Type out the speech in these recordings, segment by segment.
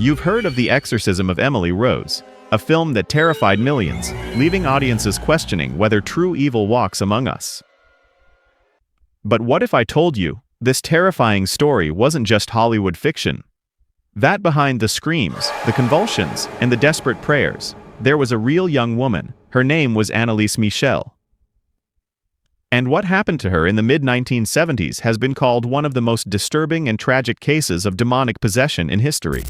You've heard of The Exorcism of Emily Rose, a film that terrified millions, leaving audiences questioning whether true evil walks among us. But what if I told you, this terrifying story wasn't just Hollywood fiction? That behind the screams, the convulsions, and the desperate prayers, there was a real young woman. Her name was Anneliese Michel. And what happened to her in the mid-1970s has been called one of the most disturbing and tragic cases of demonic possession in history.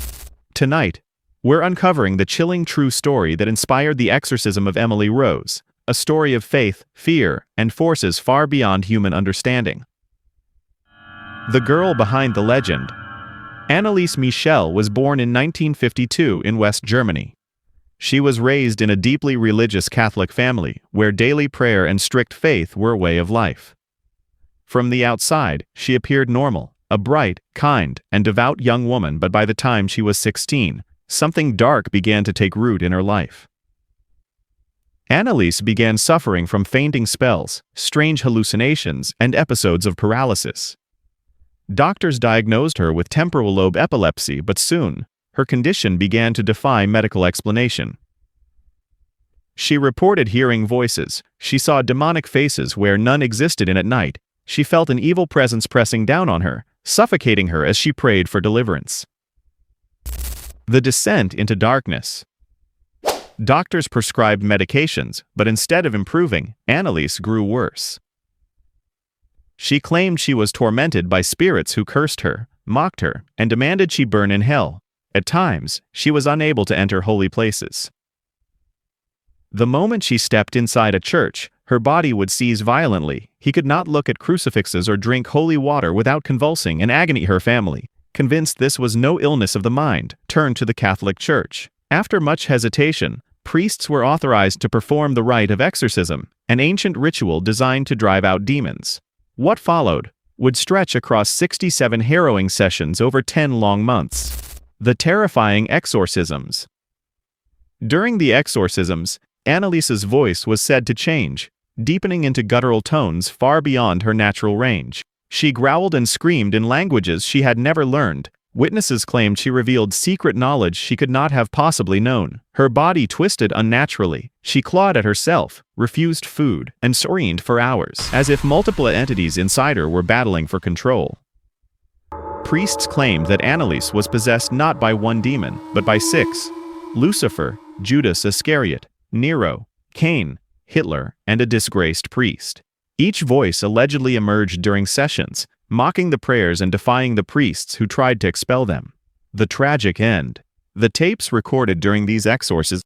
Tonight, we're uncovering the chilling true story that inspired The Exorcism of Emily Rose, a story of faith, fear, and forces far beyond human understanding. The girl behind the legend. Anneliese Michel was born in 1952 in West Germany. She was raised in a deeply religious Catholic family, where daily prayer and strict faith were a way of life. From the outside, she appeared normal, a bright, kind, and devout young woman, but by the time she was 16, something dark began to take root in her life. Anneliese began suffering from fainting spells, strange hallucinations, and episodes of paralysis. Doctors diagnosed her with temporal lobe epilepsy, but soon, her condition began to defy medical explanation. She reported hearing voices, she saw demonic faces where none existed, and at night, she felt an evil presence pressing down on her, suffocating her as she prayed for deliverance. The descent into darkness. Doctors prescribed medications, but instead of improving, Anneliese grew worse. She claimed she was tormented by spirits who cursed her, mocked her, and demanded she burn in hell. At times, she was unable to enter holy places. The moment she stepped inside a church, her body would seize violently. He could not look at crucifixes or drink holy water without convulsing in agony. Her family, convinced this was no illness of the mind, turned to the Catholic Church. After much hesitation, priests were authorized to perform the rite of exorcism, an ancient ritual designed to drive out demons. What followed would stretch across 67 harrowing sessions over 10 long months. The terrifying exorcisms. During the exorcisms, Anneliese's voice was said to change, deepening into guttural tones far beyond her natural range. She growled and screamed in languages she had never learned. Witnesses claimed she revealed secret knowledge she could not have possibly known. Her body twisted unnaturally. She clawed at herself, refused food, and screamed for hours, as if multiple entities inside her were battling for control. Priests claimed that Anneliese was possessed not by one demon, but by 6: Lucifer, Judas Iscariot, Nero, Cain, Hitler, and a disgraced priest. Each voice allegedly emerged during sessions, mocking the prayers and defying the priests who tried to expel them. The tragic end. The tapes recorded during these exorcisms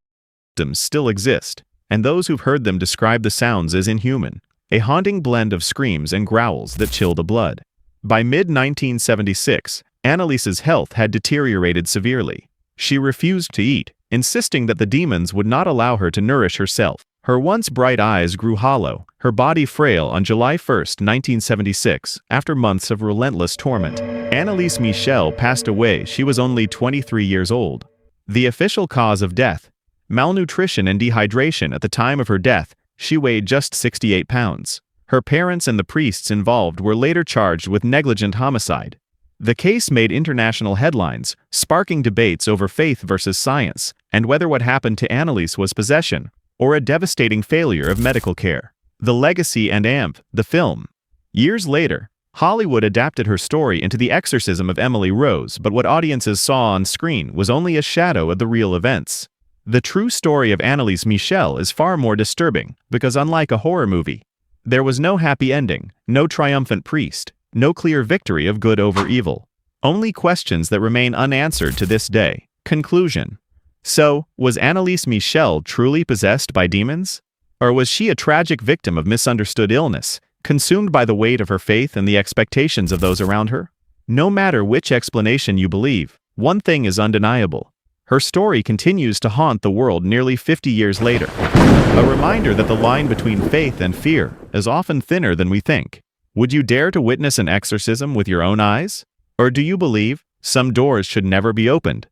still exist, and those who've heard them describe the sounds as inhuman, a haunting blend of screams and growls that chill the blood. By mid-1976, Anneliese's health had deteriorated severely. She refused to eat, insisting that the demons would not allow her to nourish herself. Her once bright eyes grew hollow, her body frail. On July 1, 1976, after months of relentless torment, Anneliese Michel passed away. She was only 23 years old. The official cause of death: malnutrition and dehydration. At the time of her death, she weighed just 68 pounds. Her parents and the priests involved were later charged with negligent homicide. The case made international headlines, sparking debates over faith versus science, and whether what happened to Anneliese was possession or a devastating failure of medical care. The Legacy and AMP, the film. Years later, Hollywood adapted her story into The Exorcism of Emily Rose, but what audiences saw on screen was only a shadow of the real events. The true story of Anneliese Michel is far more disturbing, because unlike a horror movie, there was no happy ending, no triumphant priest, no clear victory of good over evil. Only questions that remain unanswered to this day. Conclusion. So, was Anneliese Michel truly possessed by demons? Or was she a tragic victim of misunderstood illness, consumed by the weight of her faith and the expectations of those around her? No matter which explanation you believe, one thing is undeniable. Her story continues to haunt the world nearly 50 years later. A reminder that the line between faith and fear is often thinner than we think. Would you dare to witness an exorcism with your own eyes? Or do you believe some doors should never be opened?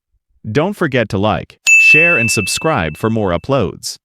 Don't forget to like, share, and subscribe for more uploads.